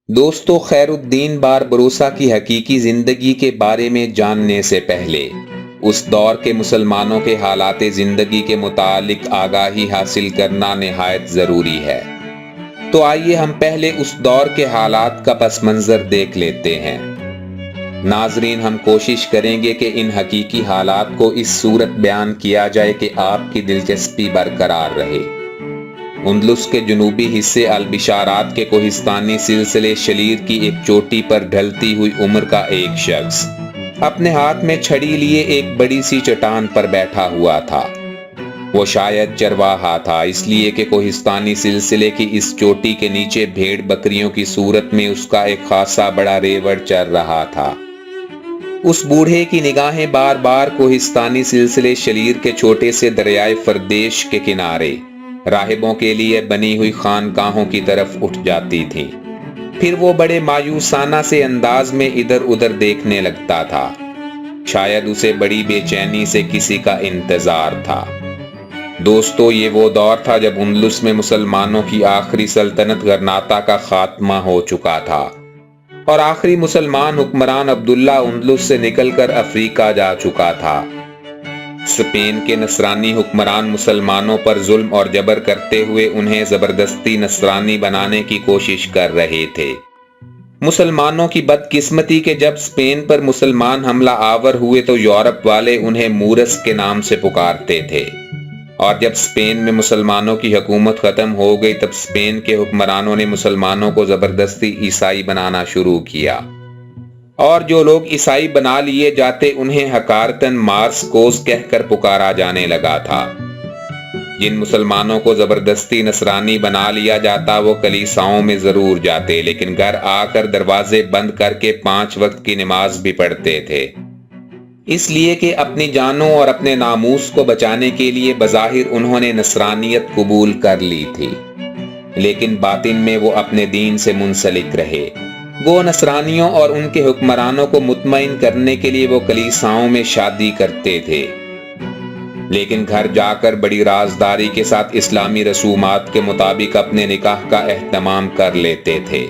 دوستو، خیر الدین باربروسا کی حقیقی زندگی کے بارے میں جاننے سے پہلے اس دور کے مسلمانوں کے حالات زندگی کے متعلق آگاہی حاصل کرنا نہایت ضروری ہے۔ تو آئیے ہم پہلے اس دور کے حالات کا پس منظر دیکھ لیتے ہیں۔ ناظرین، ہم کوشش کریں گے کہ ان حقیقی حالات کو اس صورت بیان کیا جائے کہ آپ کی دلچسپی برقرار رہے۔ اندلس کے جنوبی حصے البشارات کے کوہستانی سلسلے شلیر کی ایک چوٹی پر ڈھلتی ہوئی عمر کا ایک شخص اپنے ہاتھ میں چھڑی لیے ایک بڑی سی چٹان پر بیٹھا ہوا تھا۔ وہ شاید چرواہا تھا، اس لیے کہ کوہستانی سلسلے کی اس چوٹی کے نیچے بھیڑ بکریوں کی صورت میں اس کا ایک خاصا بڑا ریوڑ چر رہا تھا۔ اس بوڑھے کی نگاہیں بار بار کوہستانی سلسلے شلیر کے چھوٹے سے دریائے فردیش کے کنارے راہبوں کے لیے بنی ہوئی خانقاہوں کی طرف اٹھ جاتی تھی۔ پھر وہ بڑے مایوسانہ سے انداز میں ادھر ادھر دیکھنے لگتا تھا۔ شاید اسے بڑی بے چینی سے کسی کا انتظار تھا۔ دوستو، یہ وہ دور تھا جب اندلس میں مسلمانوں کی آخری سلطنت غرناطہ کا خاتمہ ہو چکا تھا اور آخری مسلمان حکمران عبداللہ اندلس سے نکل کر افریقہ جا چکا تھا۔ اسپین کے نصرانی حکمران مسلمانوں پر ظلم اور جبر کرتے ہوئے انہیں زبردستی نصرانی بنانے کی کوشش کر رہے تھے۔ مسلمانوں کی بدقسمتی کہ جب اسپین پر مسلمان حملہ آور ہوئے تو یورپ والے انہیں مورس کے نام سے پکارتے تھے، اور جب اسپین میں مسلمانوں کی حکومت ختم ہو گئی تب اسپین کے حکمرانوں نے مسلمانوں کو زبردستی عیسائی بنانا شروع کیا، اور جو لوگ عیسائی بنا لیے جاتے انہیں حقارتاً مارس کوس کہہ کر پکارا جانے لگا تھا۔ جن مسلمانوں کو زبردستی نصرانی بنا لیا جاتا وہ کلیساؤں میں ضرور جاتے، لیکن گھر آ کر دروازے بند کر کے 5 وقت کی نماز بھی پڑھتے تھے، اس لیے کہ اپنی جانوں اور اپنے ناموس کو بچانے کے لیے بظاہر انہوں نے نصرانیت قبول کر لی تھی، لیکن باطن میں وہ اپنے دین سے منسلک رہے۔ وہ نصرانیوں اور ان کے حکمرانوں کو مطمئن کرنے کے لیے وہ کلیساؤں میں شادی کرتے تھے، لیکن گھر جا کر بڑی رازداری کے ساتھ اسلامی رسومات کے مطابق اپنے نکاح کا اہتمام کر لیتے تھے۔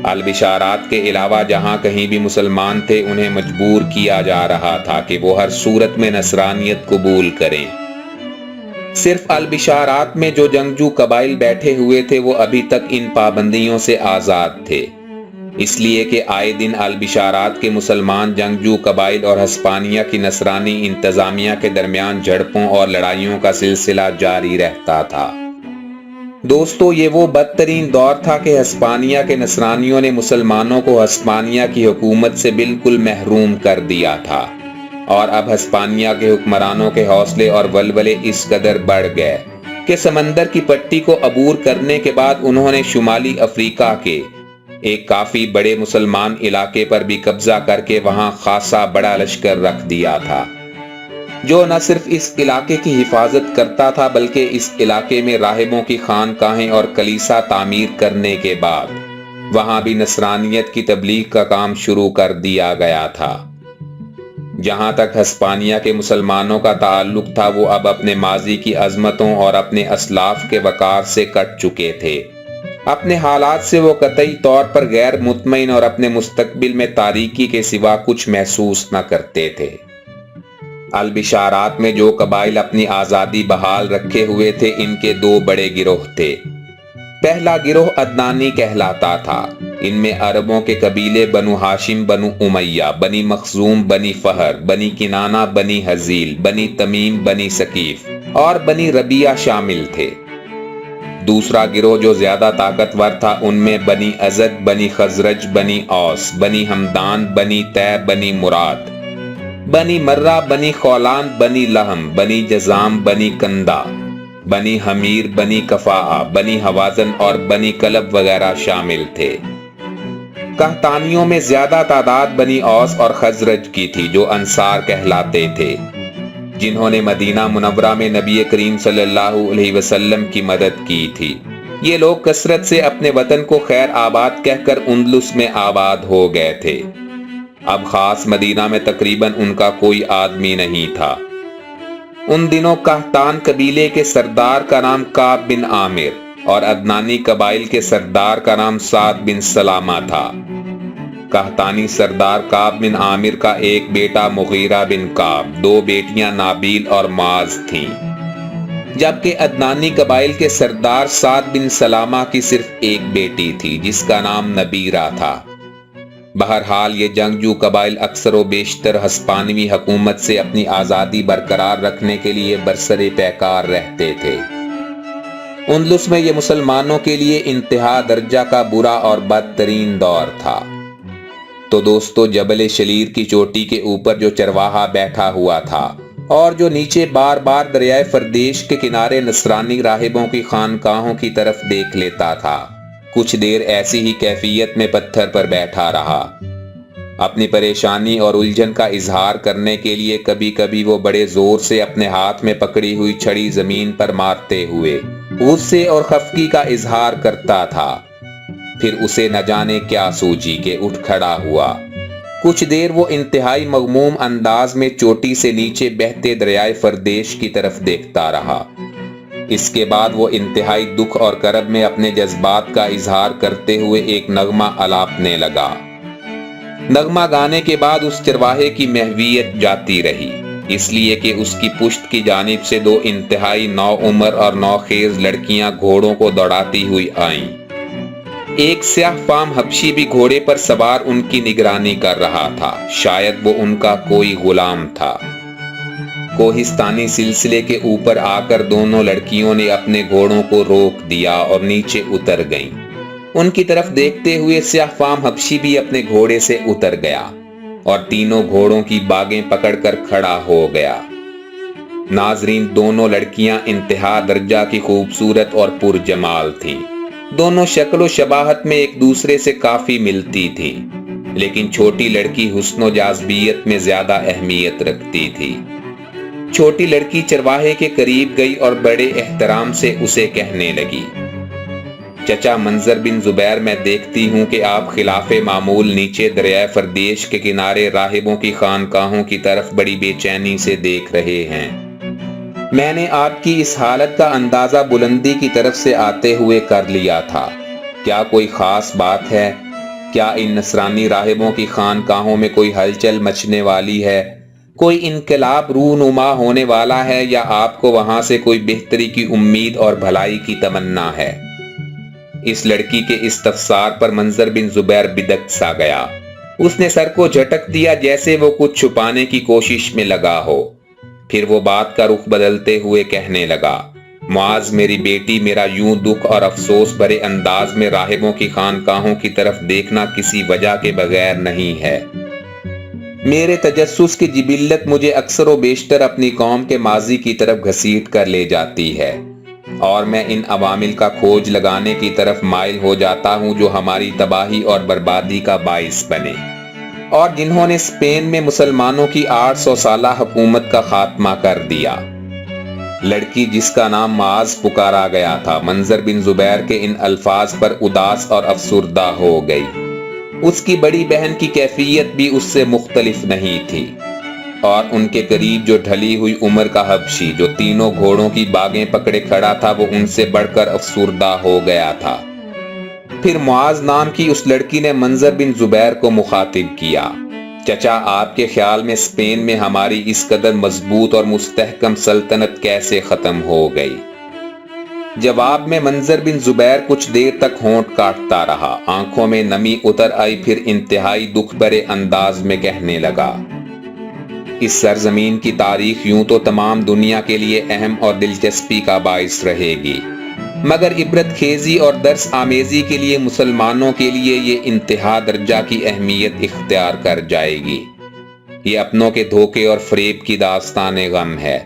البشارات کے علاوہ جہاں کہیں بھی مسلمان تھے انہیں مجبور کیا جا رہا تھا کہ وہ ہر صورت میں نصرانیت قبول کریں۔ صرف البشارات میں جو جنگجو قبائل بیٹھے ہوئے تھے وہ ابھی تک ان پابندیوں سے آزاد تھے، اس لیے کہ آئے دن البشارات کے مسلمان جنگجو قبائل اور ہسپانیہ کی نصرانی انتظامیہ کے درمیان جھڑپوں اور لڑائیوں کا سلسلہ جاری رہتا تھا۔ دوستو، یہ وہ بدترین دور تھا کہ ہسپانیہ کے نصرانیوں نے مسلمانوں کو ہسپانیہ کی حکومت سے بالکل محروم کر دیا تھا، اور اب ہسپانیہ کے حکمرانوں کے حوصلے اور ولولے اس قدر بڑھ گئے کہ سمندر کی پٹی کو عبور کرنے کے بعد انہوں نے شمالی افریقہ کے ایک کافی بڑے مسلمان علاقے پر بھی قبضہ کر کے وہاں خاصا بڑا لشکر رکھ دیا تھا، جو نہ صرف اس علاقے کی حفاظت کرتا تھا بلکہ اس علاقے میں راہبوں کی خانقاہیں اور کلیسا تعمیر کرنے کے بعد وہاں بھی نصرانیت کی تبلیغ کا کام شروع کر دیا گیا تھا۔ جہاں تک ہسپانیہ کے مسلمانوں کا تعلق تھا وہ اب اپنے ماضی کی عظمتوں اور اپنے اسلاف کے وقار سے کٹ چکے تھے۔ اپنے حالات سے وہ قطعی طور پر غیر مطمئن اور اپنے مستقبل میں تاریکی کے سوا کچھ محسوس نہ کرتے تھے۔ البشارات میں جو قبائل اپنی آزادی بحال رکھے ہوئے تھے ان کے 2 بڑے گروہ تھے۔ پہلا گروہ عدنانی کہلاتا تھا، ان میں عربوں کے قبیلے بنو ہاشم، بنو امیہ، بنی مخزوم، بنی فہر، بنی کنانہ، بنی حزیل، بنی تمیم، بنی ثقیف اور بنی ربیعہ شامل تھے۔ دوسرا گروہ جو زیادہ طاقتور تھا ان میں بنی ازد، بنی خزرج، بنی اوس، بنی ہمدان، بنی تے، بنی مراد، بنی مرہ، بنی خولان، بنی لہم، بنی جزام، بنی کندہ، بنی حمیر، بنی کفاء، بنی حوازن اور بنی کلب وغیرہ شامل تھے۔ قحطانیوں میں زیادہ تعداد بنی اوس اور خزرج کی تھی جو انصار کہلاتے تھے، جنہوں نے مدینہ منورہ میں نبی کریم صلی اللہ علیہ وسلم کی مدد کی تھی۔ یہ لوگ کثرت سے اپنے وطن کو خیر آباد کہہ کر اندلس میں آباد ہو گئے تھے۔ اب خاص مدینہ میں تقریباً ان کا کوئی آدمی نہیں تھا۔ ان دنوں قحطان قبیلے کے سردار کا نام کعب بن عامر اور عدنانی قبائل کے سردار کا نام سعد بن سلامہ تھا۔ قحطانی سردار کعب بن عامر کا ایک بیٹا مغیرہ بن کعب، 2 بیٹیاں نابیل اور معاذ تھیں، جبکہ عدنانی قبائل کے سردار سعد بن سلامہ کی صرف ایک بیٹی تھی جس کا نام نبیرہ تھا۔ بہرحال یہ جنگجو قبائل اکثر و بیشتر ہسپانوی حکومت سے اپنی آزادی برقرار رکھنے کے لیے برسر پیکار رہتے تھے۔ اندلس میں یہ مسلمانوں کے لیے انتہا درجہ کا برا اور بدترین دور تھا۔ تو دوستو، جبل شلیر کی چوٹی کے اوپر جو چرواہا بیٹھا ہوا تھا اور جو نیچے بار بار دریائے فردیش کے کنارے نصرانی راہبوں کی خانقاہوں کی طرف دیکھ لیتا تھا، کچھ دیر ایسی ہی کیفیت میں پتھر پر بیٹھا رہا۔ اپنی پریشانی اور الجھن کا اظہار کرنے کے لیے کبھی کبھی وہ بڑے زور سے اپنے ہاتھ میں پکڑی ہوئی چھڑی زمین پر مارتے ہوئے غصے اور خفگی کا اظہار کرتا تھا۔ پھر اسے نہ جانے کیا سوجی کہ اٹھ کھڑا ہوا۔ کچھ دیر وہ انتہائی مغموم انداز میں چوٹی سے نیچے بہتے دریائے فردیش کی طرف دیکھتا رہا۔ اس کے بعد وہ انتہائی دکھ اور کرب میں اپنے جذبات کا اظہار کرتے ہوئے ایک نغمہ الاپنے لگا۔ نغمہ گانے کے بعد اس چرواہے کی محویت جاتی رہی، اس لیے کہ اس کی پشت کی جانب سے 2 انتہائی نوعمر اور نوخیز لڑکیاں گھوڑوں کو دوڑاتی ہوئی آئیں۔ ایک سیاہ فام حبشی بھی گھوڑے پر سوار ان کی نگرانی کر رہا تھا، شاید وہ ان کا کوئی غلام تھا۔ کوہستانی سلسلے کے اوپر آ کر دونوں لڑکیوں نے اپنے گھوڑوں کو روک دیا اور نیچے اتر گئیں۔ ان کی طرف دیکھتے ہوئے سیاہ فام حبشی بھی اپنے گھوڑے سے اتر گیا اور تینوں گھوڑوں کی باگیں پکڑ کر کھڑا ہو گیا۔ ناظرین، دونوں لڑکیاں انتہا درجہ کی خوبصورت اور پرجمال تھیں۔ دونوں شکل و شباہت میں ایک دوسرے سے کافی ملتی تھیں، لیکن چھوٹی لڑکی حسن و جاذبیت میں زیادہ اہمیت رکھتی تھی۔ چھوٹی لڑکی چرواہے کے قریب گئی اور بڑے احترام سے اسے کہنے لگی، چچا منظر بن زبیر، میں دیکھتی ہوں کہ آپ خلاف معمول نیچے دریائے فردیش کے کنارے راہبوں کی خانقاہوں کی طرف بڑی بے چینی سے دیکھ رہے ہیں۔ میں نے آپ کی اس حالت کا اندازہ بلندی کی طرف سے آتے ہوئے کر لیا تھا۔ کیا کوئی خاص بات ہے؟ کیا ان نصرانی راہبوں کی خانقاہوں میں کوئی ہلچل مچنے والی ہے؟ کوئی انقلاب رونما ہونے والا ہے، یا آپ کو وہاں سے کوئی بہتری کی امید اور بھلائی کی تمنا ہے؟ اس لڑکی کے استفسار پر منظر بن زبیر بدک سا گیا۔ اس نے سر کو جھٹک دیا جیسے وہ کچھ چھپانے کی کوشش میں لگا ہو۔ پھر وہ بات کا رخ بدلتے ہوئے کہنے لگا، معاذ میری بیٹی، میرا یوں دکھ اور افسوس بھرے انداز میں راہبوں کی خانقاہوں کی طرف دیکھنا کسی وجہ کے بغیر نہیں ہے۔ میرے تجسس کی جبلت مجھے اکثر و بیشتر اپنی قوم کے ماضی کی طرف گھسیٹ کر لے جاتی ہے، اور میں ان عوامل کا کھوج لگانے کی طرف مائل ہو جاتا ہوں جو ہماری تباہی اور بربادی کا باعث بنے، اور جنہوں نے اسپین میں مسلمانوں کی 800 سالہ حکومت کا خاتمہ کر دیا۔ لڑکی جس کا نام معاذ پکارا گیا تھا، منظر بن زبیر کے ان الفاظ پر اداس اور افسردہ ہو گئی۔ اس کی بڑی بہن کی کیفیت بھی اس سے مختلف نہیں تھی، اور ان کے قریب جو ڈھلی ہوئی عمر کا حبشی جو تینوں گھوڑوں کی باگیں پکڑے کھڑا تھا، وہ ان سے بڑھ کر افسردہ ہو گیا تھا۔ پھر معاذ نام کی اس لڑکی نے منظر بن زبیر کو مخاطب کیا، چچا آپ کے خیال میں اسپین میں ہماری اس قدر مضبوط اور مستحکم سلطنت کیسے ختم ہو گئی؟ جواب میں منظر بن زبیر کچھ دیر تک ہونٹ کاٹتا رہا، آنکھوں میں نمی اتر آئی، پھر انتہائی دکھ بھرے انداز میں کہنے لگا، اس سرزمین کی تاریخ یوں تو تمام دنیا کے لیے اہم اور دلچسپی کا باعث رہے گی، مگر عبرت خیزی اور درس آمیزی کے لیے مسلمانوں کے لیے یہ انتہا درجہ کی اہمیت اختیار کر جائے گی۔ یہ اپنوں کے دھوکے اور فریب کی داستان غم ہے۔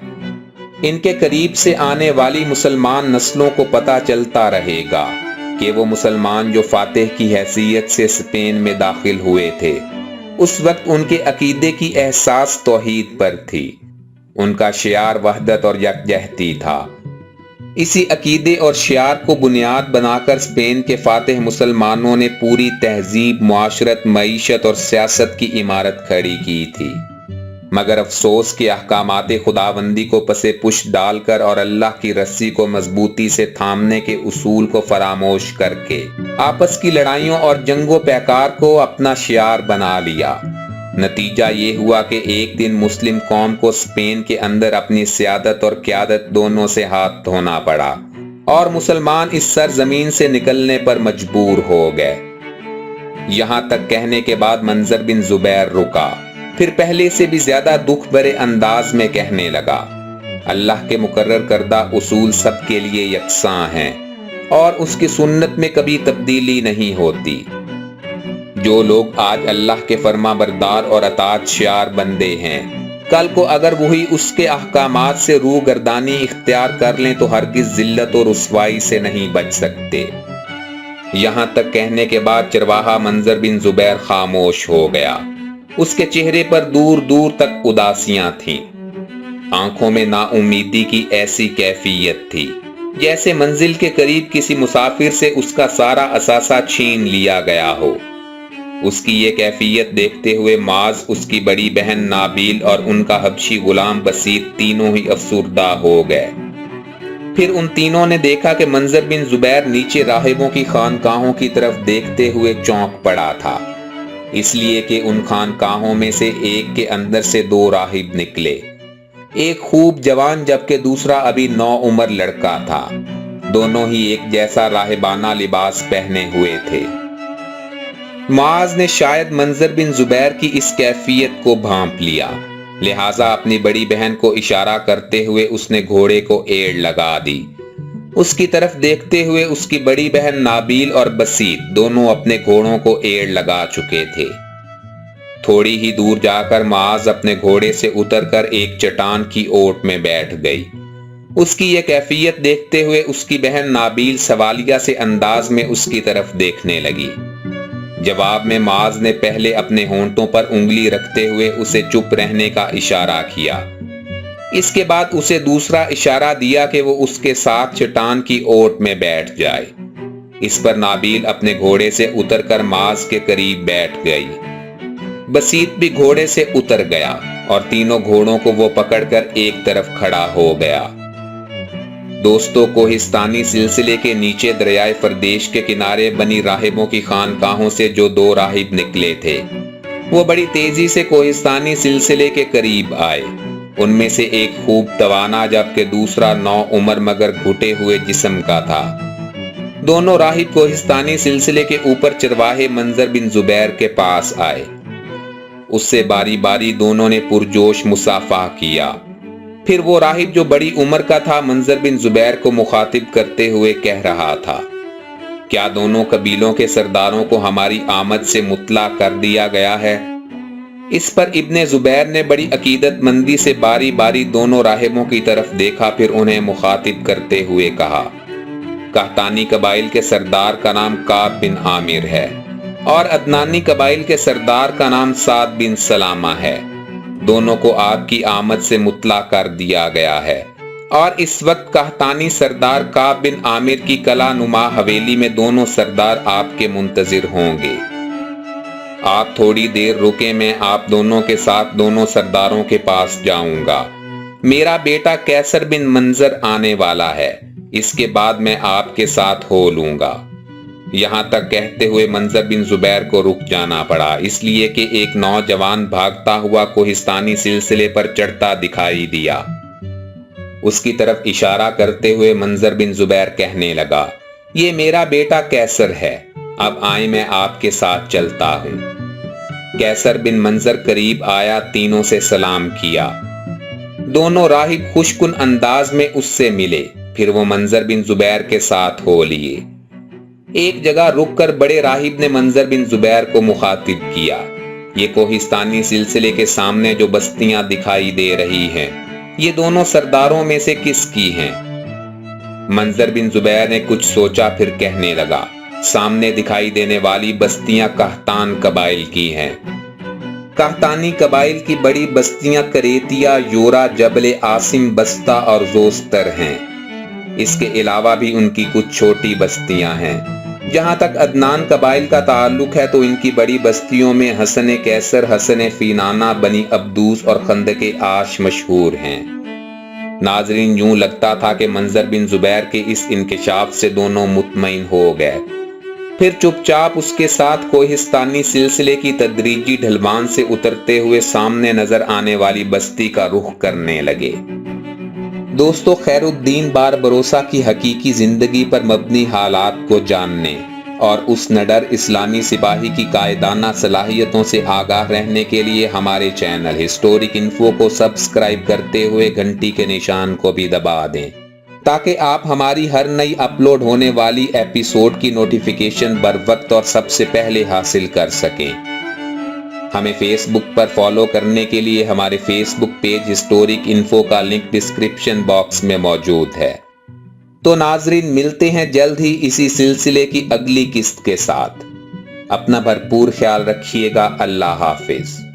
ان کے قریب سے آنے والی مسلمان نسلوں کو پتہ چلتا رہے گا کہ وہ مسلمان جو فاتح کی حیثیت سے اسپین میں داخل ہوئے تھے، اس وقت ان کے عقیدے کی احساس توحید پر تھی، ان کا شعار وحدت اور یکجہتی تھا۔ اسی عقیدے اور شعار کو بنیاد بنا کر اسپین کے فاتح مسلمانوں نے پوری تہذیب، معاشرت، معیشت اور سیاست کی عمارت کھڑی کی تھی۔ مگر افسوس کہ احکامات خداوندی کو پسے پش ڈال کر اور اللہ کی رسی کو مضبوطی سے تھامنے کے اصول کو فراموش کر کے آپس کی لڑائیوں اور جنگ و پیکار کو اپنا شعار بنا لیا۔ نتیجہ یہ ہوا کہ ایک دن مسلم قوم کو اسپین کے اندر اپنی سیادت اور قیادت دونوں سے ہاتھ دھونا پڑا اور مسلمان اس سرزمین سے نکلنے پر مجبور ہو گئے۔ یہاں تک کہنے کے بعد منظر بن زبیر رکا، پھر پہلے سے بھی زیادہ دکھ بھرے انداز میں کہنے لگا، اللہ کے مقرر کردہ اصول سب کے لیے یکساں ہیں اور اس کی سنت میں کبھی تبدیلی نہیں ہوتی۔ جو لوگ آج اللہ کے فرما بردار اور اطاعت شعار بندے ہیں، کل کو اگر وہی اس کے احکامات سے روح گردانی اختیار کر لیں تو ہرگز ذلت و رسوائی سے نہیں بچ سکتے۔ یہاں تک کہنے کے بعد چرواہا منظر بن زبیر خاموش ہو گیا۔ اس کے چہرے پر دور دور تک اداسیاں تھیں، آنکھوں میں نا امیدی کی ایسی کیفیت تھی جیسے منزل کے قریب کسی مسافر سے اس کا سارا اثاثہ چھین لیا گیا ہو۔ اس کی یہ کیفیت دیکھتے ہوئے معاذ، اس کی بڑی بہن نابیل اور ان کا حبشی غلام بسیط تینوں ہی افسردہ ہو گئے۔ پھر ان تینوں نے دیکھا کہ منظر بن زبیر نیچے راہبوں کی خانقاہوں کی طرف دیکھتے ہوئے چونک پڑا تھا، اس لیے کہ ان خانقاہوں میں سے ایک کے اندر سے دو راہب نکلے، ایک خوب جوان جبکہ دوسرا ابھی نوعمر لڑکا تھا۔ دونوں ہی ایک جیسا راہبانہ لباس پہنے ہوئے تھے۔ معاذ نے شاید منظر بن زبیر کی اس کیفیت کو بھانپ لیا، لہٰذا اپنی بڑی بہن کو اشارہ کرتے ہوئے اس نے گھوڑے کو ایڑ لگا دی۔ اس کی طرف دیکھتے ہوئے اس کی بڑی بہن نابیل اور بسیط دونوں اپنے گھوڑوں کو ایڑ لگا چکے تھے۔ تھوڑی ہی دور جا کر معاذ اپنے گھوڑے سے اتر کر ایک چٹان کی اوٹ میں بیٹھ گئی۔ اس کی یہ کیفیت دیکھتے ہوئے اس کی بہن نابیل سوالیہ سے انداز میں اس کی طرف دیکھنے لگی۔ جواب میں معاذ نے پہلے اپنے ہونٹوں پر انگلی رکھتے ہوئے اسے چپ رہنے کا اشارہ کیا، اس کے بعد اسے دوسرا اشارہ دیا کہ وہ اس کے ساتھ چٹان کی اوٹ میں بیٹھ جائے۔ اس پر نابیل اپنے گھوڑے سے اتر کر معاذ کے قریب بیٹھ گئی۔ بسیط بھی گھوڑے سے اتر گیا اور تینوں گھوڑوں کو وہ پکڑ کر ایک طرف کھڑا ہو گیا۔ دوستوں، کوہستانی سلسلے کے نیچے دریائے فردیش کے کنارے بنی راہبوں کی خانقاہوں سے جو دو راہب نکلے تھے، وہ بڑی تیزی سے کوہستانی سلسلے کے قریب آئے۔ ان میں سے ایک خوب توانا جبکہ دوسرا نوعمر مگر گھٹے ہوئے جسم کا تھا۔ دونوں راہب کوہستانی سلسلے کے اوپر چرواہے منظر بن زبیر کے پاس آئے۔ اس سے باری باری دونوں نے پرجوش مصافحہ کیا۔ پھر وہ راہب جو بڑی عمر کا تھا منظر بن زبیر کو مخاطب کرتے ہوئے کہہ رہا تھا، کیا دونوں قبیلوں کے سرداروں کو ہماری آمد سے مطلع کر دیا گیا ہے؟ اس پر ابن زبیر نے بڑی عقیدت مندی سے باری باری دونوں راہبوں کی طرف دیکھا، پھر انہیں مخاطب کرتے ہوئے کہا، قحطانی قبائل کے سردار کا نام کعب بن عامر ہے اور عدنانی قبائل کے سردار کا نام سعد بن سلامہ ہے۔ دونوں کو آپ کی آمد سے مطلع کر دیا گیا ہے اور اس وقت قحطانی سردار کعب بن عامر کی کلا نما حویلی میں دونوں سردار آپ کے منتظر ہوں گے۔ آپ تھوڑی دیر رکے، میں آپ دونوں کے ساتھ دونوں سرداروں کے پاس جاؤں گا۔ میرا بیٹا کیسر بن منظر آنے والا ہے، اس کے بعد میں آپ کے ساتھ ہو لوں گا۔ یہاں تک کہتے ہوئے منظر بن زبیر کو رک جانا پڑا، اس لیے کہ ایک نوجوان بھاگتا ہوا کوہستانی سلسلے پر چڑھتا دکھائی دیا۔ اس کی طرف اشارہ کرتے ہوئے منظر بن زبیر کہنے لگا، یہ میرا بیٹا کیسر ہے، اب آئیں میں آپ کے ساتھ چلتا ہوں۔ کیسر بن منظر قریب آیا، تینوں سے سلام کیا۔ دونوں راہب خوش کن انداز میں اس سے ملے، پھر وہ منظر بن زبیر کے ساتھ ہو لیے۔ ایک جگہ رک کر بڑے راہب نے منظر بن زبیر کو مخاطب کیا، یہ کوہستانی سلسلے کے سامنے جو بستیاں دکھائی دے رہی ہیں، یہ دونوں سرداروں میں سے کس کی ہیں؟ منظر بن زبیر نے کچھ سوچا، پھر کہنے لگا، سامنے دکھائی دینے والی بستیاں قحطان قبائل کی ہیں۔ قحطانی قبائل کی بڑی بستیاں کریتیا، یورا، جبل عاصم، بستہ اور زوستر ہیں۔ اس کے علاوہ بھی ان کی کچھ چھوٹی بستیاں ہیں۔ جہاں تک عدنان قبائل کا تعلق ہے تو ان کی بڑی بستیوں میں حسن کیسر، حسن فینانہ، بنی عبدوس اور خندق آش مشہور ہیں۔ ناظرین، یوں لگتا تھا کہ منظر بن زبیر کے اس انکشاف سے دونوں مطمئن ہو گئے، پھر چپ چاپ اس کے ساتھ کوہستانی سلسلے کی تدریجی ڈھلوان سے اترتے ہوئے سامنے نظر آنے والی بستی کا رخ کرنے لگے۔ دوستو، خیر الدین باربروسا کی حقیقی زندگی پر مبنی حالات کو جاننے اور اس نڈر اسلامی سپاہی کی قائدانہ صلاحیتوں سے آگاہ رہنے کے لیے ہمارے چینل ہسٹورک انفو کو سبسکرائب کرتے ہوئے گھنٹی کے نشان کو بھی دبا دیں تاکہ آپ ہماری ہر نئی اپلوڈ ہونے والی ایپیسوڈ کی نوٹیفیکیشن بروقت اور سب سے پہلے حاصل کر سکیں۔ ہمیں فیس بک پر فالو کرنے کے لیے ہمارے فیس بک پیج ہسٹورک انفو کا لنک ڈسکرپشن باکس میں موجود ہے۔ تو ناظرین، ملتے ہیں جلد ہی اسی سلسلے کی اگلی قسط کے ساتھ۔ اپنا بھرپور خیال رکھیے گا۔ اللہ حافظ۔